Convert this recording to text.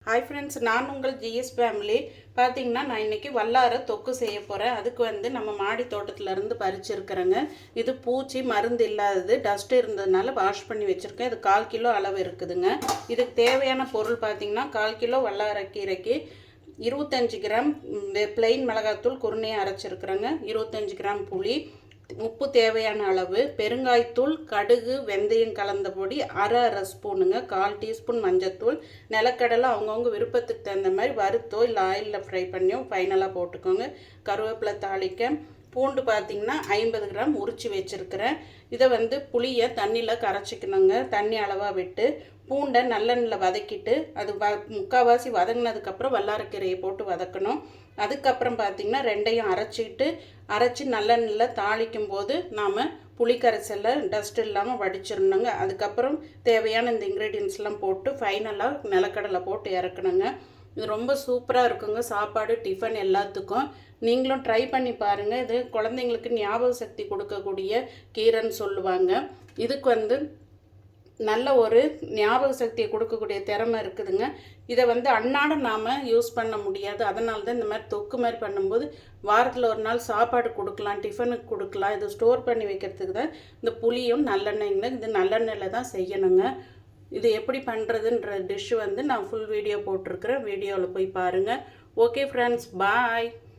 Hi friends, நான் உங்கள் GS family. பார்த்தீங்கன்னா நான் இன்றைக்கி வல்லார தொக்கு செய்ய போகிறேன். அதுக்கு நம்ம மாடி தோட்டத்திலேருந்து பறிச்சிருக்கிறேங்க. இது பூச்சி மருந்து இல்லாதது, டஸ்ட்டு இருந்ததுனால வாஷ் பண்ணி வச்சுருக்கேன். இது 1/4 கிலோ அளவு இருக்குதுங்க. இதுக்கு தேவையான பொருள் பார்த்தீங்கன்னா 1/4 கிலோ வல்லாரக்கீரைக்கு 25 கிராம் பிளெயின் மிளகாத்தூள் குருணையாக அரைச்சிருக்கிறேங்க, 25 கிராம் புளி, உப்பு தேவையான அளவு, பெருங்காயத்தூள், கடுகு, வெந்தயம் கலந்த பொடி அரை ஸ்பூனுங்க, 1/4 டீஸ்பூன் மஞ்சத்தூள், நிலக்கடலை அவங்கவுங்க விருப்பத்துக்கு தகுந்த மாதிரி வறுத்தோ இல்லை ஆயிலில் ஃப்ரை பண்ணியோ ஃபைனலாக போட்டுக்கோங்க. கருவேப்பிலை தாளிக்க, பூண்டு பார்த்திங்கன்னா 50 கிராம் உரித்து வச்சுருக்கிறேன். இதை புளியை தண்ணியில் கரைச்சிக்கணுங்க, தண்ணி அளவாக விட்டு. பூண்டை நல்லெண்ணில் வதக்கிட்டு அது முக்கால்வாசி வதங்கினதுக்கப்புறம் வல்லாரக்கீரையை போட்டு வதக்கணும். அதுக்கப்புறம் பார்த்திங்கன்னா ரெண்டையும் அரைச்சி நல்லெண்ணில் தாளிக்கும் போது நாம் புளிக்கரைசலில் டஸ்ட் இல்லாமல் வடிச்சிடணுங்க. அதுக்கப்புறம் தேவையான இந்த இன்க்ரீடியன்ஸ்லாம் போட்டு ஃபைனலாக நிலக்கடலை போட்டு இறக்கணுங்க. இது ரொம்ப சூப்பராக இருக்குங்க, சாப்பாடு டிஃபன் எல்லாத்துக்கும். நீங்களும் ட்ரை பண்ணி பாருங்கள். இது குழந்தைங்களுக்கு ஞாபக சக்தி கொடுக்கக்கூடிய கீரைன்னு சொல்லுவாங்க. இதுக்கு நல்ல ஒரு ஞாபக சக்தியை கொடுக்கக்கூடிய திறமை இருக்குதுங்க. இதை அன்னாடம் நாம் யூஸ் பண்ண முடியாது. அதனால தான் இந்த மாதிரி தொக்கு மாதிரி பண்ணும்போது வாரத்தில் ஒரு நாள் சாப்பாடு கொடுக்கலாம், டிஃபனுக்கு கொடுக்கலாம். இது ஸ்டோர் பண்ணி வைக்கிறதுக்கு தான் இந்த புளியும் நல்லெண்ணெய்ங்க. இது நல்லெண்ணெயில் தான் செய்யணுங்க. இது எப்படி பண்ணுறதுன்ற டிஷ்ஷு நான் ஃபுல் வீடியோ போட்டிருக்கிறேன். வீடியோவில் போய் பாருங்கள். ஓகே ஃப்ரெண்ட்ஸ், பாய்.